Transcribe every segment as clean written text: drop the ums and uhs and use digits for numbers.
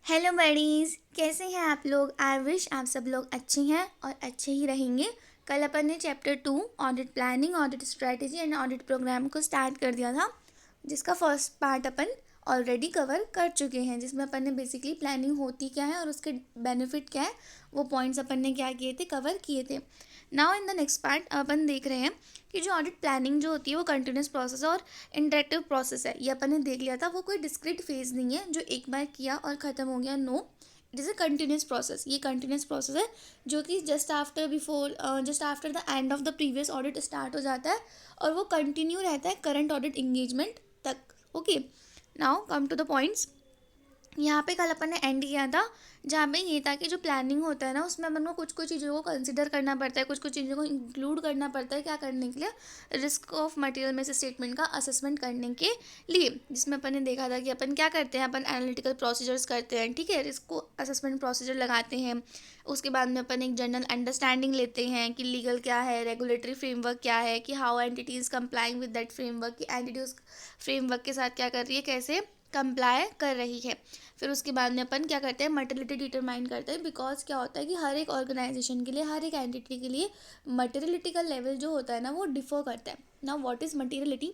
Hello buddies, कैसे हैं आप लोग। आई विश आप सब लोग अच्छे हैं और अच्छे ही रहेंगे। कल अपन ने chapter 2 audit planning, audit strategy and audit program को स्टार्ट कर दिया था, जिसका फर्स्ट पार्ट अपन ऑलरेडी कवर कर चुके हैं, जिसमें अपन ने बेसिकली प्लानिंग होती क्या है और उसके बेनिफिट क्या है वो पॉइंट्स अपन ने क्या किए थे, कवर किए थे। Now in the next part अपन देख रहे हैं कि जो ऑडिट प्लानिंग जो होती है वो कंटिन्यूस प्रोसेस और इंटरेक्टिव प्रोसेस है। ये अपन ने देख लिया था, वो कोई डिस्क्रीट फेज नहीं है जो एक बार किया और ख़त्म हो गया। No, it is a continuous process. ये कंटिन्यूस प्रोसेस है जो कि just after the end of the previous audit start हो जाता है और वो कंटिन्यू रहता है करंट ऑडिट इंगेजमेंट तक। Okay, now come to the points. यहाँ पे कल अपन ने एंड किया था जहाँ पे ये था कि जो प्लानिंग होता है ना, उसमें अपन को कुछ कुछ चीज़ों को कंसिडर करना पड़ता है, कुछ कुछ चीज़ों को इंक्लूड करना पड़ता है। क्या करने के लिए? Risk of material miss statement का असेसमेंट करने के लिए, जिसमें अपन ने देखा था कि अपन क्या करते हैं, अपन एनालिटिकल प्रोसीजर्स करते हैं। ठीक है, रिस्क को असेसमेंट प्रोसीजर लगाते हैं। उसके बाद में अपन एक जनरल अंडरस्टैंडिंग लेते हैं कि लीगल क्या है, रेगुलेटरी फ्रेमवर्क क्या है, कि how entity is complying with that framework, की एंटिटी उस फ्रेमवर्क के साथ क्या कर रही है, कैसे कंप्लाई कर रही है। फिर उसके बाद में अपन क्या करते हैं, मटेरियलिटी डिटरमाइन करते हैं। बिकॉज क्या होता है कि हर एक ऑर्गेनाइजेशन के लिए, हर एक एंटिटी के लिए मटेरियलिटी का लेवल जो होता है ना, वो डिफर करता है। Now what is materiality?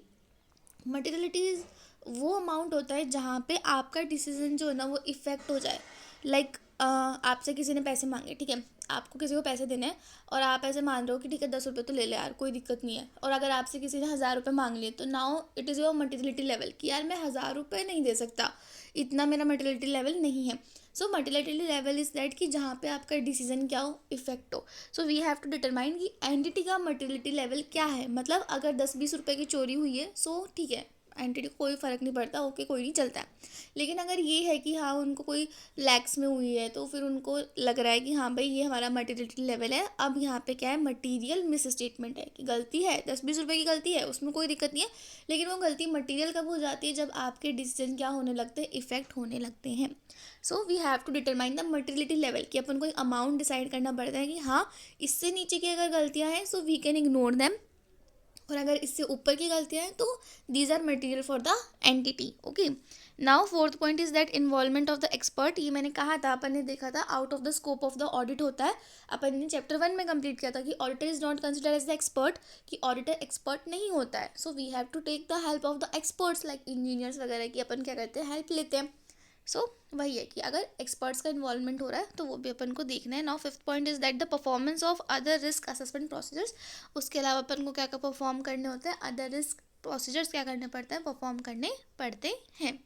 Materiality is वो अमाउंट होता है जहाँ पे आपका डिसीजन जो है ना वो इफ़ेक्ट हो जाए। लाइक आपसे किसी ने पैसे मांगे, ठीक है, आपको किसी को पैसे देने हैं और आप ऐसे मान रहे हो कि ठीक है 10 रुपये तो ले ले यार, कोई दिक्कत नहीं है। और अगर आपसे किसी ने 1000 रुपये मांग लिए तो now it is your materiality level कि यार मैं 1000 रुपये नहीं दे सकता, इतना मेरा मटेरियलिटी लेवल नहीं है। So materiality level is that कि जहाँ पे आपका डिसीजन क्या हो, इफेक्ट हो। So we have to determine कि एंटिटी का मटेरियलिटी लेवल क्या है। मतलब अगर 10-20 रुपये की चोरी हुई है सो ठीक है, एंटिटी को कोई फ़र्क नहीं पड़ता, ओके कोई नहीं, चलता है। लेकिन अगर ये है कि हाँ उनको कोई लैक्स में हुई है तो फिर उनको लग रहा है कि हाँ भाई ये हमारा मटेरियलिटी लेवल है। अब यहाँ पे क्या है, मटीरियल मिस स्टेटमेंट है कि गलती है, 10-20 रुपये की गलती है, उसमें कोई दिक्कत नहीं है। लेकिन वो गलती मटीरियल कब हो जाती है, जब आपके डिसीजन क्या होने लगते हैं, इफेक्ट होने लगते हैं। So we have to determine the materiality level कि अपन को एक अमाउंट डिसाइड करना पड़ता है कि हाँ इससे नीचे की अगर गलतियाँ हैं so we can ignore them, और अगर इससे ऊपर की गलतियाँ हैं तो these are material for the entity. Okay, now fourth point is that involvement of the expert. ये मैंने कहा था, अपन ने देखा था out of the scope of the audit होता है। अपन ने चैप्टर 1 में कंप्लीट किया था कि auditor is not consider as the expert, कि ऑडिटर एक्सपर्ट नहीं होता है। So we have to take the help of the experts like engineers वगैरह की अपन क्या करते हैं, हेल्प लेते हैं। सो वही है कि अगर एक्सपर्ट्स का इन्वॉल्वमेंट हो रहा है तो वो भी अपन को देखना है। Now fifth point is that the performance of other risk assessment procedures. उसके अलावा अपन को क्या क्या परफॉर्म करने होते हैं, अदर रिस्क प्रोसीजर्स क्या करने पड़ते हैं, परफॉर्म करने पड़ते हैं।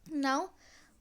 Now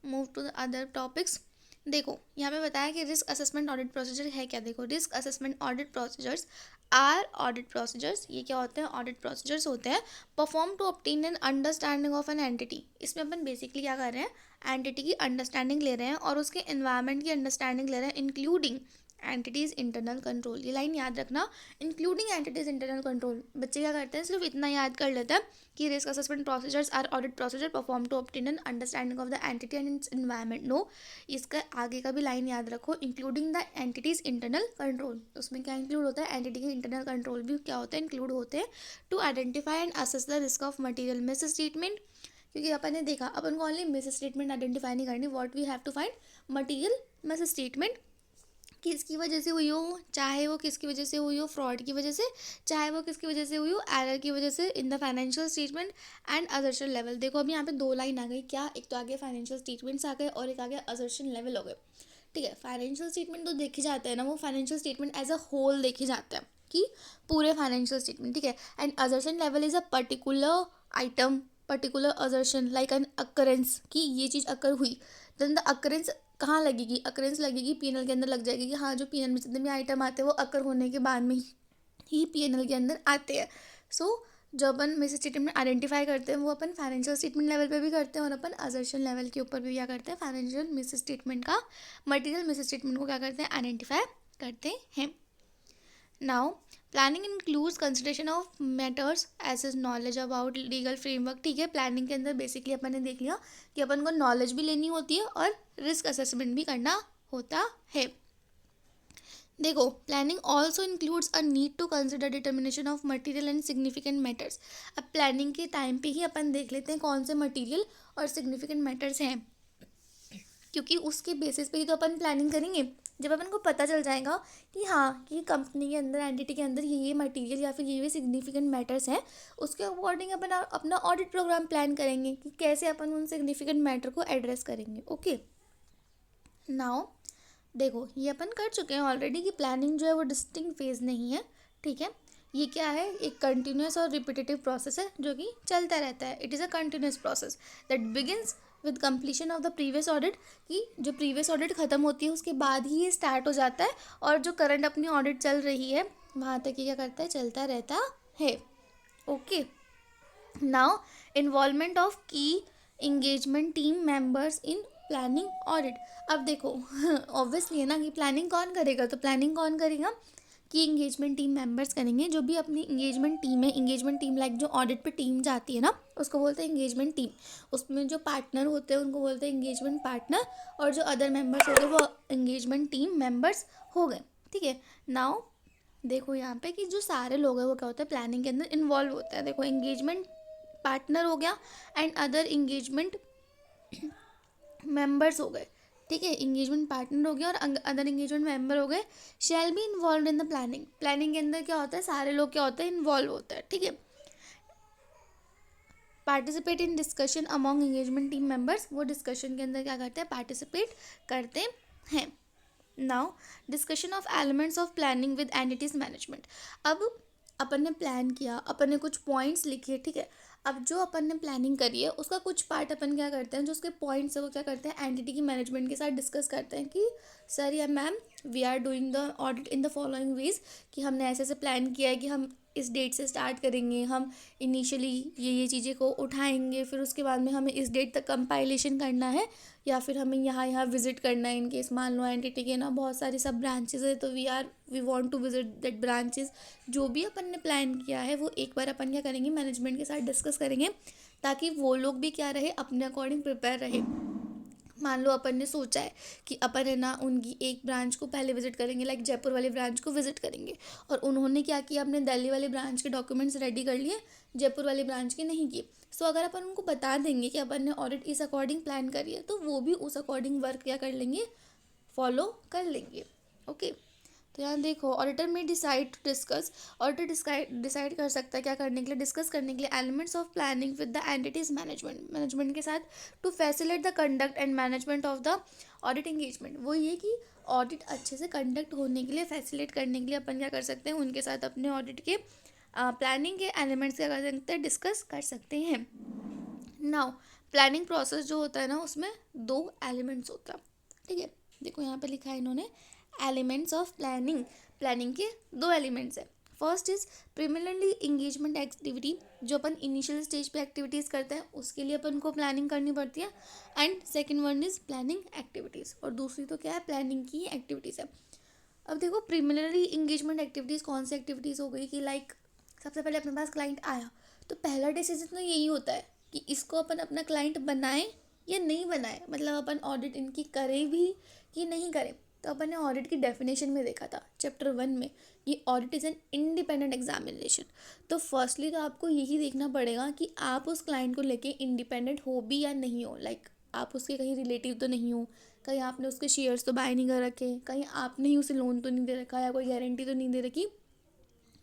move to the other topics. देखो यहाँ पे बताया कि रिस्क असेसमेंट ऑडिट प्रोसीजर है क्या। देखो, risk assessment audit procedures are audit procedures. ये क्या होते हैं, ऑडिट प्रोसीजर्स होते हैं perform to obtain an understanding of an entity. इसमें अपन बेसिकली क्या कर रहे हैं, एंटिटी की अंडरस्टैंडिंग ले रहे हैं और उसके एनवायरनमेंट की अंडरस्टैंडिंग ले रहे हैं, इंक्लूडिंग एंटिटीज़ इंटरनल कंट्रोल। ये लाइन याद रखना, इंक्लूडिंग एंटिटीज़ इंटरनल कंट्रोल। बच्चे क्या करते हैं, सिर्फ इतना याद कर लेते हैं कि risk assessment procedures are audit procedure perform to obtain an understanding of the entity and its environment. No, इसका आगे का भी लाइन याद रखो, including the entity's internal control. उसमें क्या इंक्लूड होता है, एंटिटी के इंटरनल कंट्रोल भी क्या होते हैं, इंक्लूड होते हैं। To identify and assess the risk of material misstatement. क्योंकि अपन ने देखा अपन को ओनली मिस स्टेटमेंट आइडेंटिफाई नहीं करनी, what we have to find material misstatement किसकी वजह से हुई हो, चाहे वो किसकी वजह से हुई हो, फ्रॉड की वजह से, चाहे वो किसकी वजह से हुई हो, एरर की वजह से in the financial statement and assertion level. देखो अभी यहाँ पे दो लाइन आ गई, क्या, एक तो आ गया फाइनेंशियल स्टेटमेंट्स आ गए और एक आ गया असर्शन लेवल हो गए। ठीक है, फाइनेंशियल स्टेटमेंट तो देखे जाते हैं ना, वो financial statement as a whole देखे जाते हैं कि पूरे फाइनेंशियल स्टेटमेंट। ठीक है, and assertion level is a particular item, particular assertion like an occurrence कि ये चीज़ अकर हुई। देन द अकरेंस कहाँ लगेगी, अकरेंस लगेगी पीएनएल के अंदर लग जाएगी कि हाँ जो पीएनएल में जितने भी आइटम आते हैं वो अकर होने के बाद में ही पीएनएल के अंदर आते हैं। सो जो अपन मिस स्टेटमेंट आइडेंटिफाई करते हैं वो अपन फाइनेंशियल स्टेटमेंट लेवल पे भी करते हैं और अपन असर्शन लेवल के ऊपर भी क्या करते हैं, फाइनेंशियल मिस स्टेटमेंट का, मटीरियल मिस स्टेटमेंट को क्या करते हैं, आइडेंटिफाई करते हैं। Now planning includes consideration of matters as is knowledge about legal framework. ठीक है, प्लानिंग के अंदर बेसिकली अपन ने देख लिया कि अपन को नॉलेज भी लेनी होती है और रिस्क असेसमेंट भी करना होता है। देखो, planning also includes a need to consider determination of material and significant matters. अब प्लानिंग के टाइम पे ही अपन देख लेते हैं कौन से मटीरियल और सिग्निफिकेंट मैटर्स हैं क्योंकि उसके बेसिस पे ही तो अपन प्लानिंग करेंगे। जब अपन को पता चल जाएगा कि हाँ कि कंपनी के अंदर, एंटिटी के अंदर ये मटेरियल या फिर ये सिग्निफिकेंट मैटर्स हैं, उसके अकॉर्डिंग अपन अपना ऑडिट प्रोग्राम प्लान करेंगे कि कैसे अपन उन सिग्निफिकेंट मैटर को एड्रेस करेंगे। ओके, नाउ देखो ये अपन कर चुके हैं ऑलरेडी कि प्लानिंग जो है वो डिस्टिंक्ट फेज नहीं है, ठीक है। ये क्या है, एक कंटिन्यूस और रिपीटेटिव प्रोसेस है जो कि चलता रहता है। It is a continuous process that begins with completion of the previous audit, कि जो प्रीवियस ऑडिट ख़त्म होती है उसके बाद ही ये स्टार्ट हो जाता है, और जो करंट अपनी ऑडिट चल रही है वहाँ तक ये क्या करता है, चलता रहता है। ओके, नाउ इन्वॉल्वमेंट ऑफ की engagement team members in planning audit. अब देखो ऑब्वियसली है ना कि प्लानिंग कौन करेगा, तो प्लानिंग कौन करेगा कि इंगेजमेंट टीम मेंबर्स करेंगे, जो भी अपनी इंगेजमेंट टीम है। इंगेजमेंट टीम लाइक जो ऑडिट पे टीम जाती है ना, उसको बोलते हैं इंगेजमेंट टीम। उसमें जो पार्टनर होते हैं उनको बोलते हैं इंगेजमेंट पार्टनर, और जो अदर मेंबर्स होते हैं वो इंगेजमेंट टीम मेंबर्स हो गए, ठीक है। नाउ देखो यहाँ पे कि जो सारे लोग हैं वो क्या होता है, प्लानिंग के अंदर इन्वॉल्व होता है। देखो इंगेजमेंट पार्टनर हो गया एंड अदर इंगेजमेंट मेंबर्स हो गए, ठीक है। इंगेजमेंट पार्टनर हो गया और अदर इंगेजमेंट मेंबर हो गए। Shall be involve in the planning. Planning के अंदर क्या होता है, सारे लोग क्या होता है, इन्वॉल्व होता है, ठीक है। Participate in discussion among engagement team members, वो डिस्कशन के अंदर क्या करते हैं, पार्टिसिपेट करते हैं। Now discussion of elements of planning with entities management. अब अपन ने प्लान किया, अपन ने कुछ पॉइंट्स लिखे, ठीक है। अब जो अपन ने प्लानिंग करी है उसका कुछ पार्ट अपन क्या करते हैं, जो उसके पॉइंट्स है वो क्या करते हैं, एंटिटी की मैनेजमेंट के साथ डिस्कस करते हैं कि सर या ma'am we are doing the audit in the following ways, कि हमने ऐसे ऐसे प्लान किया है कि हम इस डेट से स्टार्ट करेंगे, हम इनिशियली ये चीज़ें को उठाएंगे, फिर उसके बाद में हमें इस डेट तक कंपाइलेशन करना है, या फिर हमें यहाँ यहाँ विजिट करना है। इन केस मान लो एंटिटी के ना बहुत सारी सब ब्रांचेस है, तो we want to visit that branches. जो भी अपन ने प्लान किया है वो एक बार अपन क्या करेंगे, मैनेजमेंट के साथ डिस्कस करेंगे, ताकि वो लोग भी क्या रहे, अपने अकॉर्डिंग प्रिपेयर रहे। मान लो अपन ने सोचा है कि अपन है ना उनकी एक ब्रांच को पहले विजिट करेंगे, लाइक जयपुर वाली ब्रांच को विजिट करेंगे, और उन्होंने क्या किया, अपने दिल्ली वाली ब्रांच के डॉक्यूमेंट्स रेडी कर लिए, जयपुर वाली ब्रांच के नहीं किए। सो अगर अपन उनको बता देंगे कि अपन ने ऑडिट इस अकॉर्डिंग प्लान करी है, तो वो भी उस अकॉर्डिंग वर्क क्या कर लेंगे, फॉलो कर लेंगे। ओके, तो यहाँ देखो auditor may decide to discuss, auditor decide कर सकता है क्या करने के लिए, डिस्कस करने के लिए elements of planning with the entity's management के साथ, to facilitate the conduct and management of the audit engagement. वो ये कि ऑडिट अच्छे से कंडक्ट होने के लिए, फैसिलिटेट करने के लिए अपन क्या कर सकते हैं, उनके साथ अपने ऑडिट के प्लानिंग के एलिमेंट्स क्या कर सकते हैं, डिस्कस कर सकते हैं। नाउ प्लानिंग प्रोसेस जो होता है ना, उसमें 2 एलिमेंट्स होता है, ठीक है। देखो यहाँ पे लिखा है इन्होंने एलिमेंट्स ऑफ प्लानिंग। प्लानिंग के 2 एलिमेंट्स है। First is preliminary engagement activity, जो अपन इनिशियल स्टेज पे एक्टिविटीज़ करते हैं उसके लिए अपन को प्लानिंग करनी पड़ती है, and second one is planning activities, और दूसरी तो क्या है, प्लानिंग की एक्टिविटीज़ है। अब देखो प्रिलिमिनरी इंगेजमेंट एक्टिविटीज़ कौन सी एक्टिविटीज़ हो गई कि लाइक सबसे पहले अपने पास क्लाइंट आया, तो पहला डिसीजन तो यही होता है कि इसको अपन अपना क्लाइंट बनाएं या नहीं बनाएं, मतलब अपन ऑडिट इनकी करें भी कि नहीं करें। तो अपन ने ऑडिट की डेफिनेशन में देखा था चैप्टर 1 में, ये audit is an independent examination. तो फर्स्टली तो आपको यही देखना पड़ेगा कि आप उस क्लाइंट को लेके इंडिपेंडेंट हो भी या नहीं हो, लाइक आप उसके कहीं रिलेटिव तो नहीं हो, कहीं आपने उसके शेयर्स तो बाय नहीं कर रखे, कहीं आपने ही उसे लोन तो नहीं दे रखा, या कोई गारंटी तो नहीं दे रखी।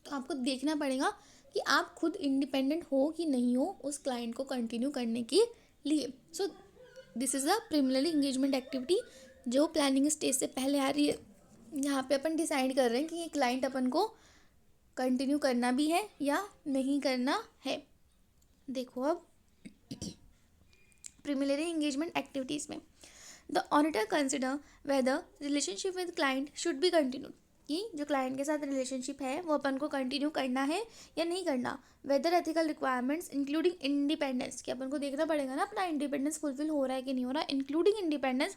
तो आपको देखना पड़ेगा कि आप खुद इंडिपेंडेंट हो कि नहीं हो उस क्लाइंट को कंटिन्यू करने के लिए। So this is the preliminary engagement activity जो प्लानिंग स्टेज से पहले आ रही है। यहाँ पे अपन डिसाइड कर रहे हैं कि ये क्लाइंट अपन को कंटिन्यू करना भी है या नहीं करना है। देखो अब प्रिलिमिनरी इंगेजमेंट एक्टिविटीज़ में the auditor consider whether relationship with client should be continued, कि जो क्लाइंट के साथ रिलेशनशिप है वो अपन को कंटिन्यू करना है या नहीं करना। Whether ethical requirements including independence, कि अपन को देखना पड़ेगा ना अपना इंडिपेंडेंस फुलफिल हो रहा है कि नहीं हो रहा, including independence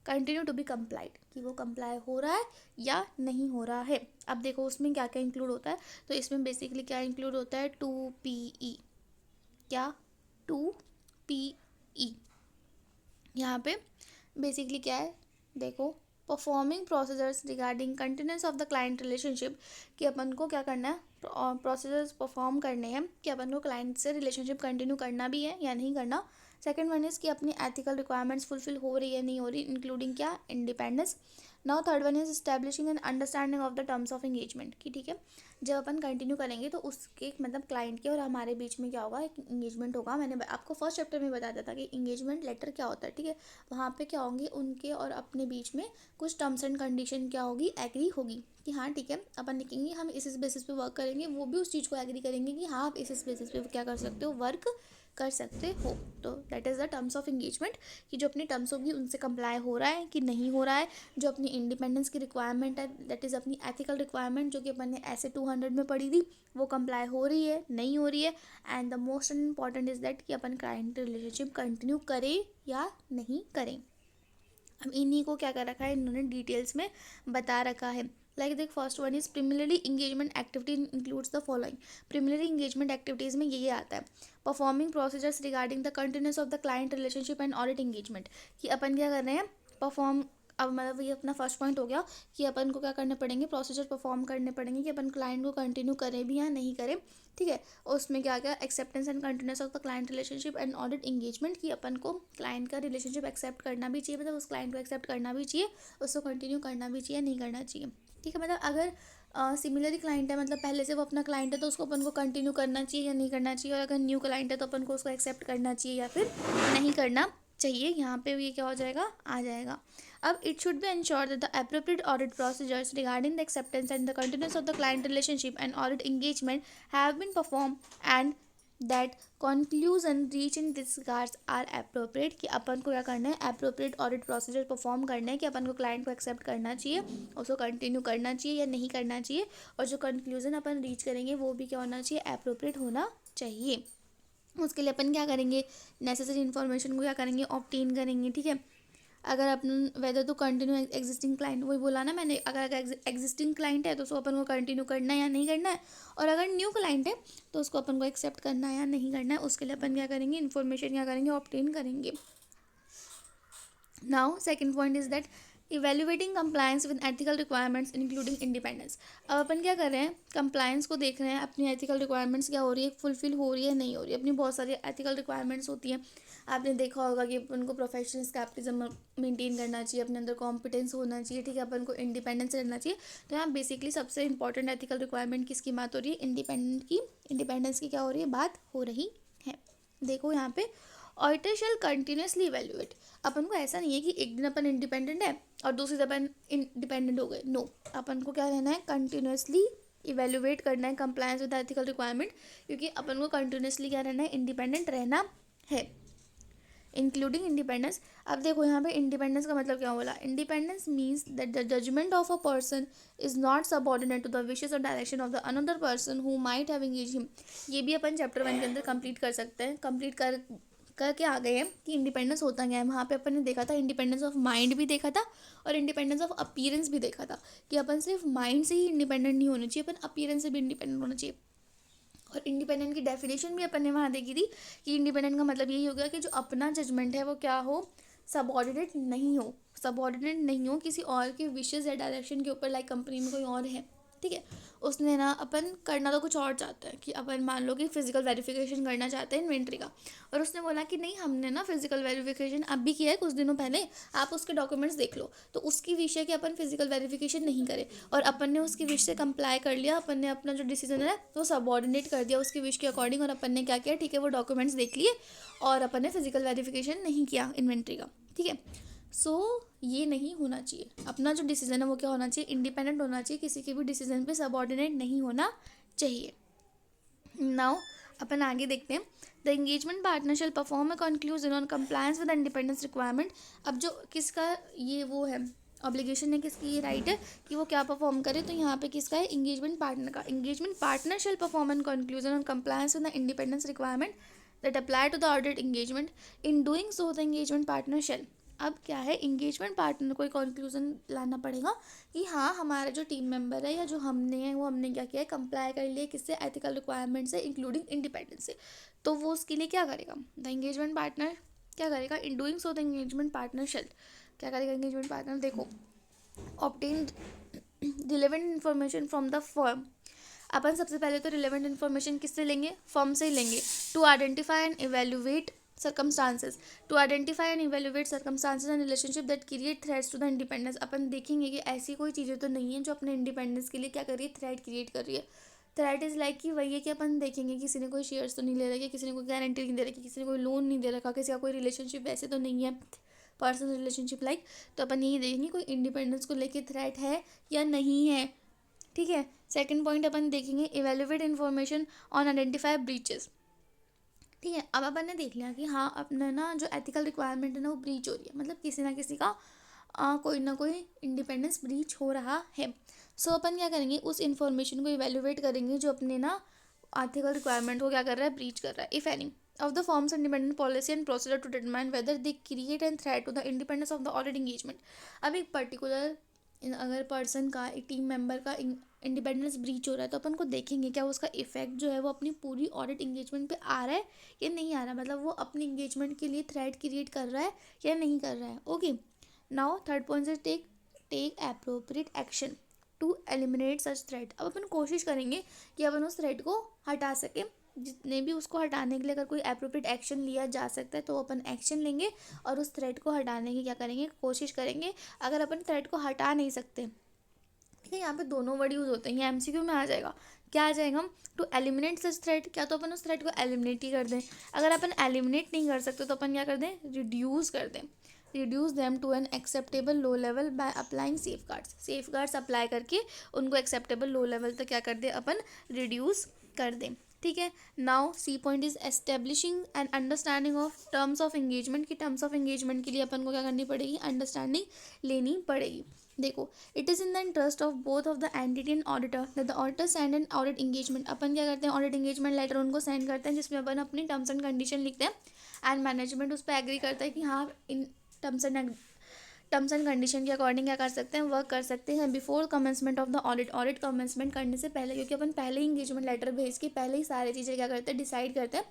continue to be complied, कि वो कंप्लाई हो रहा है या नहीं हो रहा है। अब देखो उसमें क्या क्या इंक्लूड होता है, तो इसमें बेसिकली क्या इंक्लूड होता है, 2PE। क्या 2PE यहाँ पे बेसिकली क्या है, देखो performing procedures regarding continuous of the client relationship, कि अपन को क्या करना है, प्रोसीजर्स परफॉर्म करने हैं कि अपन को क्लाइंट से रिलेशनशिप कंटिन्यू करना भी है या नहीं करना। सेकंड वन इज़ कि अपनी एथिकल रिक्वायरमेंट्स फुलफिल हो रही है नहीं हो रही, इंक्लूडिंग क्या, independence. Now third one is establishing N understanding of the terms of engagement की ठीक है, जब अपन कंटिन्यू करेंगे तो उसके मतलब क्लाइंट के और हमारे बीच में क्या होगा, एक इंगेजमेंट होगा। मैंने आपको फर्स्ट चैप्टर में बताया था कि इंगेजमेंट लेटर क्या होता है, ठीक है। वहाँ पे क्या होंगे, उनके और अपने बीच में कुछ टर्म्स एंड कंडीशन क्या होगी, एग्री होगी कि हाँ ठीक है अपन लिखेंगे, हम इस बेसिस पे वर्क करेंगे, वो भी उस चीज़ को एग्री करेंगे कि हाँ आप इस बेसिस पे क्या कर सकते हो, वर्क कर सकते हो। तो that is the terms of engagement, कि जो अपनी टर्म्स होगी उनसे कंप्लाई हो रहा है कि नहीं हो रहा है। जो अपनी इंडिपेंडेंस की रिक्वायरमेंट है, दैट इज़ अपनी एथिकल रिक्वायरमेंट जो कि अपन ने ऐसे 200 में पढ़ी थी, वो कंप्लाई हो रही है नहीं हो रही है। And the most important is that कि अपन क्लाइंट रिलेशनशिप कंटिन्यू करें या नहीं करें। अब इन्हीं को क्या कर रखा है इन्होंने डिटेल्स में बता रखा है। लाइक देख first one is preliminary engagement activity includes the following. Preliminary engagement activities में ये आता है, performing procedures regarding the continuous of the client relationship and audit engagement, कि अपन क्या कर रहे हैं, परफॉर्म। अब मतलब ये अपना फर्स्ट पॉइंट हो गया कि अपन को क्या करने पड़ेंगे, प्रोसीजर परफॉर्म करने पड़ेंगे कि अपन क्लाइंट को कंटिन्यू करें भी या नहीं करें, ठीक है। और उसमें क्या क्या, acceptance and continuous of the client relationship and audit engagement, कि अपन को क्लाइंट का रिलेशनशिप एक्सेप्ट करना भी चाहिए, मतलब उस क्लाइंट को एक्सेप्ट करना भी चाहिए, उसको कंटिन्यू करना भी चाहिए, नहीं करना चाहिए, ठीक है। मतलब अगर सिमिलर क्लाइंट है, मतलब पहले से वो अपना क्लाइंट है, तो उसको अपन को कंटिन्यू करना चाहिए या नहीं करना चाहिए। और अगर न्यू क्लाइंट है तो अपन को उसको एक्सेप्ट करना चाहिए या फिर नहीं करना चाहिए। यहाँ पे ये क्या हो जाएगा, आ जाएगा। अब it should be ensure that the appropriate audit procedures regarding the acceptance and the continuous of the client relationship and audit engagement have been perform and that conclusion reach in this regards are appropriate, कि अपन को क्या करना है, appropriate audit procedure perform करना है कि अपन को क्लाइंट को एक्सेप्ट करना चाहिए, उसको कंटिन्यू करना चाहिए या नहीं करना चाहिए। और जो कंक्लूजन अपन रीच करेंगे वो भी क्या होना चाहिए, एप्रोप्रिएट होना चाहिए। उसके लिए अपन क्या करेंगे, नेसेसरी इन्फॉर्मेशन को क्या करेंगे, ऑब्टेन करेंगे, ठीक है। अगर अपन वेदर तो कंटिन्यू एग्जिस्टिंग क्लाइंट, वही बोला ना मैंने, अगर एग्जिस्टिंग क्लाइंट है तो उसको अपन को कंटिन्यू करना है या नहीं करना है, और अगर न्यू क्लाइंट है तो उसको अपन को एक्सेप्ट करना है या नहीं करना है। उसके लिए अपन क्या करेंगे, इन्फॉर्मेशन क्या करेंगे, ऑब्टेन करेंगे। Now second point is that evaluating compliance with ethical requirements including independence. अब अपन क्या कर रहे हैं, कंप्लायंस को देख रहे हैं, अपनी एथिकल रिक्वायरमेंट्स क्या हो रही है, फुलफिल हो रही है नहीं हो रही है। अपनी बहुत सारी एथिकल रिक्वायरमेंट्स होती हैं, आपने देखा होगा कि अपन को प्रोफेशनल स्कैप्टिज्म मेंटेन करना चाहिए, अपने अंदर कॉम्पिटेंस होना चाहिए, ठीक है, अपन को इंडिपेंडेंस रहना चाहिए। तो यहाँ बेसिकली सबसे इंपॉर्टेंट एथिकल रिक्वायरमेंट किसकी बात हो रही है, इंडिपेंडेंस की क्या हो रही है, बात हो रही है। देखो यहाँ पे ऑडिटर शैल कंटिन्यूसली इवेल्युएट। अपन को ऐसा नहीं है कि एक दिन अपन इंडिपेंडेंट है और दूसरी दिन अपन इंडिपेंडेंट हो गए, नो। अपन को क्या रहना है, कंटिन्यूसली इवेल्युएट करना है कंप्लायंस विद एथिकल रिक्वायरमेंट, क्योंकि अपन को कंटिन्यूसली क्या रहना है, इंडिपेंडेंट रहना है, इंक्लूडिंग इंडिपेंडेंस। अब देखो यहाँ पे इंडिपेंडेंस का मतलब क्या बोला, independence means that the judgement of a person is not subordinate to the wishes or direction of the another person who might have engage him. ये भी अपन चैप्टर 1 के अंदर कंप्लीट कर सकते हैं, कंप्लीट करके आ गए हैं कि इंडिपेंडेंस होता क्या है। वहाँ पे अपन ने देखा था इंडिपेंडेंस ऑफ माइंड भी देखा था और इंडिपेंडेंस ऑफ अपीयरेंस भी देखा था, कि अपन सिर्फ माइंड से ही इंडिपेंडेंट नहीं होना चाहिए, अपन अपीयरेंस से भी इंडिपेंडेंट होना चाहिए। और इंडिपेंडेंट की डेफिनेशन भी अपन ने वहाँ देखी थी कि इंडिपेंडेंट का मतलब यही हो गया कि जो अपना जजमेंट है वो क्या हो, सबऑर्डिनेट नहीं हो, सबऑर्डिनेट नहीं हो किसी और के विशेस या डायरेक्शन के ऊपर। लाइक कंपनी में कोई और है, ठीक है, उसने ना, अपन करना तो कुछ और चाहता है, कि अपन मान लो कि फिजिकल वेरिफिकेशन करना चाहते हैं इन्वेंट्री का, और उसने बोला कि नहीं हमने ना फिजिकल वेरिफिकेशन अब भी किया है कुछ दिनों पहले, आप उसके डॉक्यूमेंट्स देख लो। तो उसकी विश है कि अपन फिजिकल वेरिफिकेशन नहीं करें, और अपन ने उसकी विश से कंप्लाई कर लिया, अपन ने अपना जो डिसीजन है वो सबऑर्डिनेट कर दिया उसकी विश के अकॉर्डिंग, और अपन ने क्या किया, ठीक है, वो डॉक्यूमेंट्स देख लिए और अपन ने फिजिकल वेरिफिकेशन नहीं किया इन्वेंट्री का, ठीक है। सो ये नहीं होना चाहिए, अपना जो डिसीजन है वो क्या होना चाहिए, इंडिपेंडेंट होना चाहिए, किसी के भी डिसीजन पे सबऑर्डिनेट नहीं होना चाहिए। नाउ अपन आगे देखते हैं, the engagement partner shall perform a conclusion on compliance with independence requirement. अब जो किसका ये वो है, ऑब्लिगेशन है, किसकी ये राइट है कि वो क्या परफॉर्म करे, तो यहाँ पे किसका है, इंगेजमेंट पार्टनर का। Engagement partner shall perform an conclusion on compliance with the independence requirement that apply to the audit engagement. In doing so the engagement partner shall, अब क्या है, इंगेजमेंट पार्टनर को एक कंक्लूजन लाना पड़ेगा कि हाँ हमारा जो टीम मेंबर है या जो हमने है वो हमने क्या किया है, कंप्लाई कर लिया किससे, एथिकल रिक्वायरमेंट से इंक्लूडिंग इंडिपेंडेंस से। तो वो उसके लिए क्या करेगा, द एंगेजमेंट पार्टनर क्या करेगा, in doing so the engagement partner shall क्या करेगा, एंगेजमेंट पार्टनर देखो obtain relevant information from the firm. अपन सबसे पहले तो रिलेवेंट इन्फॉर्मेशन किससे लेंगे, फर्म से ही लेंगे, to identify and evaluate circumstances to identify and evaluate circumstances and relationship that create threats to the independence। अपन देखेंगे कि ऐसी कोई चीज़ें तो नहीं है जो अपने इंडिपेंडेंस के लिए क्या कर रही है, थ्रेट क्रिएट कर रही है। थ्रेट इज़ लाइक कि वही है कि अपन देखेंगे किसी ने कोई शेयर्स तो नहीं ले रखा, किसी ने कोई गारंटी नहीं दे रखी, किसी ने कोई लोन नहीं दे रखा, किसी का कोई रिलेशनशिप वैसे तो नहीं है, पर्सनल रिलेशनशिप लाइक। तो अपन यही देखेंगे कोई इंडिपेंडेंस को लेके थ्रेट है या नहीं है। ठीक है। सेकंड पॉइंट अपन देखेंगे evaluate information on identify breaches. ठीक है। अब अपन ने देख लिया कि हाँ अपना ना जो एथिकल रिक्वायरमेंट है ना वो ब्रीच हो रही है, मतलब किसी ना किसी का कोई ना कोई इंडिपेंडेंस ब्रीच हो रहा है। सो अपन क्या करेंगे, उस इन्फॉर्मेशन को इवेल्युएट करेंगे जो अपने ना एथिकल रिक्वायरमेंट को क्या कर रहा है, ब्रीच कर रहा है। If any of the firm's independent policy and procedure to determine whether they create and threat to the independence of the audit engagement। अब एक पर्टिकुलर अगर पर्सन का, एक टीम मेंबर का इंडिपेंडेंस ब्रीच हो रहा है तो अपन को देखेंगे क्या उसका इफेक्ट जो है वो अपनी पूरी ऑडिट इंगेजमेंट पे आ रहा है या नहीं आ रहा, मतलब वो अपनी इंगेजमेंट के लिए थ्रेट क्रिएट कर रहा है या नहीं कर रहा है। ओके। नाउ थर्ड पॉइंट से take appropriate action to eliminate such threat. अब अपन कोशिश करेंगे कि अपन उस थ्रेट को हटा सकें, जितने भी उसको हटाने के लिए अगर कोई एप्रोप्रिएट एक्शन लिया जा सकता है तो अपन एक्शन लेंगे और उस थ्रेट को हटाने की क्या करेंगे, कोशिश करेंगे। अगर अपन थ्रेट को हटा नहीं सकते, ठीक है, यहाँ पे दोनों वर्ड यूज़ होते हैं, ये एमसीक्यू में आ जाएगा। क्या आ जाएगा, टू एलिमिनेट सच थ्रेट, क्या तो अपन उस थ्रेट को एलिमिनेट ही कर दें। अगर अपन एलिमिनेट नहीं कर सकते तो अपन क्या कर दें, रिड्यूस कर दें, reduce them to an acceptable low level by applying safeguards apply करके उनको एक्सेप्टेबल लो लेवल तक क्या कर दें, अपन रिड्यूस कर दें। ठीक है। Now C point is establishing an understanding of terms of engagement. की टर्म्स ऑफ एंगेजमेंट के लिए अपन को क्या करनी पड़ेगी, अंडरस्टैंडिंग लेनी पड़ेगी। देखो, it is in the interest of both of the entity and auditor that the auditor send an audit engagement. अपन क्या करते हैं, ऑडिट एंगेजमेंट लेटर उनको सेंड करते हैं जिसमें अपन अपनी टर्म्स एंड कंडीशन लिखते हैं एंड मैनेजमेंट उस पर एग्री करता है कि हाँ इन टर्म्स एंड कंडीशन के अकॉर्डिंग क्या कर सकते हैं, वर्क कर सकते हैं before commencement of the audit commencement करने से पहले, क्योंकि अपन पहले ही इंगेजमेंट लेटर भेज के पहले ही सारी चीज़ें क्या करते हैं, डिसाइड करते हैं।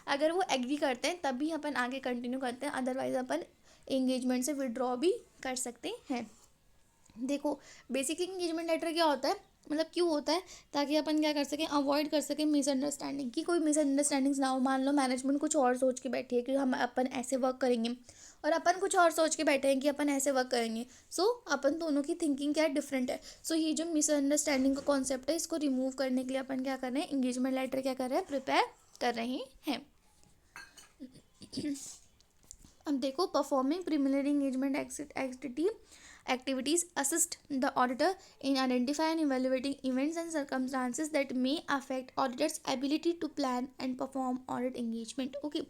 अगर वो एग्री करते हैं तभी अपन आगे कंटिन्यू करते हैं, अदरवाइज अपन एंगेजमेंट से विड्रॉ भी कर सकते हैं। देखो, बेसिकली इंगेजमेंट लेटर क्या होता है, मतलब क्यों होता है, ताकि अपन क्या कर सकें, अवॉइड कर सकें मिसअंडरस्टैंडिंग, कि कोई मिसअंडरस्टैंडिंग्स ना हो। मान लो मैनेजमेंट कुछ और सोच के बैठी है कि हम अपन ऐसे वर्क करेंगे और अपन कुछ और सोच के बैठे हैं कि अपन ऐसे वर्क करेंगे। सो अपन दोनों की थिंकिंग क्या डिफरेंट है। सो ये जो मिसअंडरस्टैंडिंग का कॉन्सेप्ट है इसको रिमूव करने के लिए अपन क्या कर रहे हैं, इंगेजमेंट लेटर क्या कर रहे हैं, प्रिपेयर कर रहे हैं। अब देखो, performing preliminary engagement activities assist the auditor in identifying and evaluating events and circumstances that may affect auditor's ability to plan and perform audit engagement। Okay।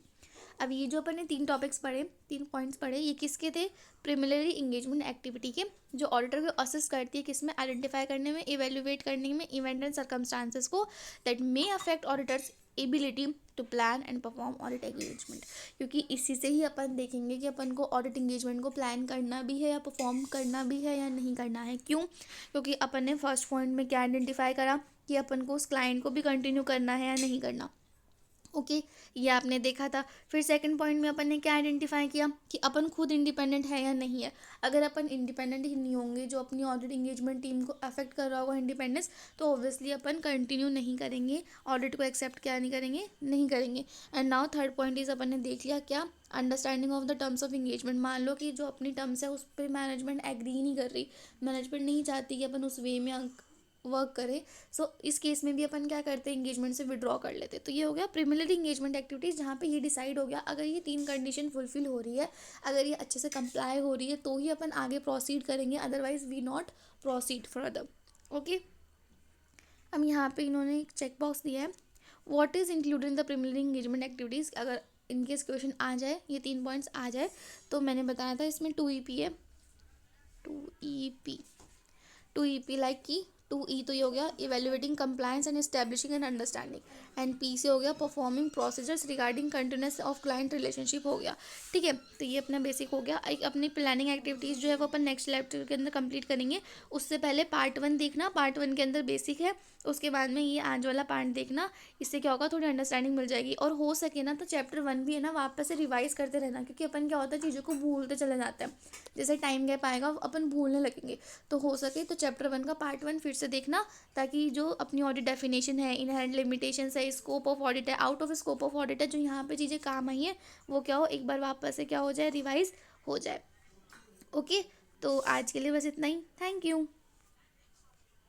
अब ये जो अपन ने 3 टॉपिक्स पढ़े, 3 पॉइंट्स पढ़े, ये किसके थे, प्रिलिमिनरी इंगेजमेंट एक्टिविटी के, जो ऑडिटर को असिस्ट करती है किसमें, आइडेंटिफाई करने में, इवेल्युएट करने में इवेंट एंड सर्कमस्टांसेस को that may affect auditor's ability to plan and perform audit engagement. क्योंकि इसी से ही अपन देखेंगे कि अपन को ऑडिट एंगेजमेंट को प्लान करना भी है या परफॉर्म करना भी है या नहीं करना है। क्यों, क्योंकि अपन ने फर्स्ट पॉइंट में क्या आइडेंटिफाई करा कि अपन को उस क्लाइंट को भी कंटिन्यू करना है या नहीं करना। ओके, ये आपने देखा था। फिर सेकंड पॉइंट में अपन ने क्या आइडेंटिफाई किया कि अपन खुद इंडिपेंडेंट है या नहीं है। अगर अपन इंडिपेंडेंट ही नहीं होंगे, जो अपनी ऑडिट एंगेजमेंट टीम को अफेक्ट कर रहा होगा इंडिपेंडेंस, तो ऑब्वियसली अपन कंटिन्यू नहीं करेंगे, ऑडिट को एक्सेप्ट क्या नहीं करेंगे, नहीं करेंगे। And now third point is अपन ने देख लिया क्या, understanding of the terms of engagement. मान लो कि जो अपनी टर्म्स है उस पर मैनेजमेंट एग्री नहीं कर रही, मैनेजमेंट नहीं चाहती कि अपन उस वे में वर्क करे। सो इस केस में भी अपन क्या करते हैं, इंगेजमेंट से विड्रॉ कर लेते। तो ये हो गया प्रिलिमिनरी इंगेजमेंट एक्टिविटीज़, जहाँ पे ये डिसाइड हो गया अगर ये 3 कंडीशन फुलफिल हो रही है, अगर ये अच्छे से कंप्लाई हो रही है तो ही अपन आगे प्रोसीड करेंगे, otherwise we not proceed further. Okay. अब यहाँ पे इन्होंने एक चेक बॉक्स दिया है, what is included in the preliminary engagement activities. अगर इनकेस क्वेश्चन आ जाए, ये 3 पॉइंट्स आ जाए, तो मैंने बताया था इसमें 2EP है, 2EP लाइक की 2E तो ये हो गया evaluating compliance and establishing an understanding, and P से हो गया performing procedures regarding continuous of client relationship हो गया। ठीक है, तो ये अपना बेसिक हो गया। एक अपनी प्लानिंग एक्टिविटीज़ जो है वो अपन नेक्स्ट लेक्चर के अंदर कंप्लीट करेंगे। उससे पहले पार्ट 1 देखना, पार्ट 1 के अंदर बेसिक है, उसके बाद में ये आज वाला पार्ट देखना। इससे क्या होगा, थोड़ी अंडरस्टैंडिंग मिल जाएगी। और हो सके ना तो चैप्टर 1 भी है ना वापस से रिवाइज करते रहना, क्योंकि अपन क्या होता है चीज़ों को भूलते चले जाते हैं, जैसे टाइम गैप आएगा अपन भूलने लगेंगे। तो हो सके तो चैप्टर 1 का पार्ट 1 फिर से देखना, ताकि जो अपनी ऑडिट डेफिनेशन है, इनहेरेंट लिमिटेशंस है, स्कोप ऑफ ऑडिट है, out of scope of audit है, जो यहाँ पे चीज़ें काम आई हैं वो क्या हो, एक बार वापस से क्या हो जाए, रिवाइज हो जाए। ओके, तो आज के लिए बस इतना ही। Thank you.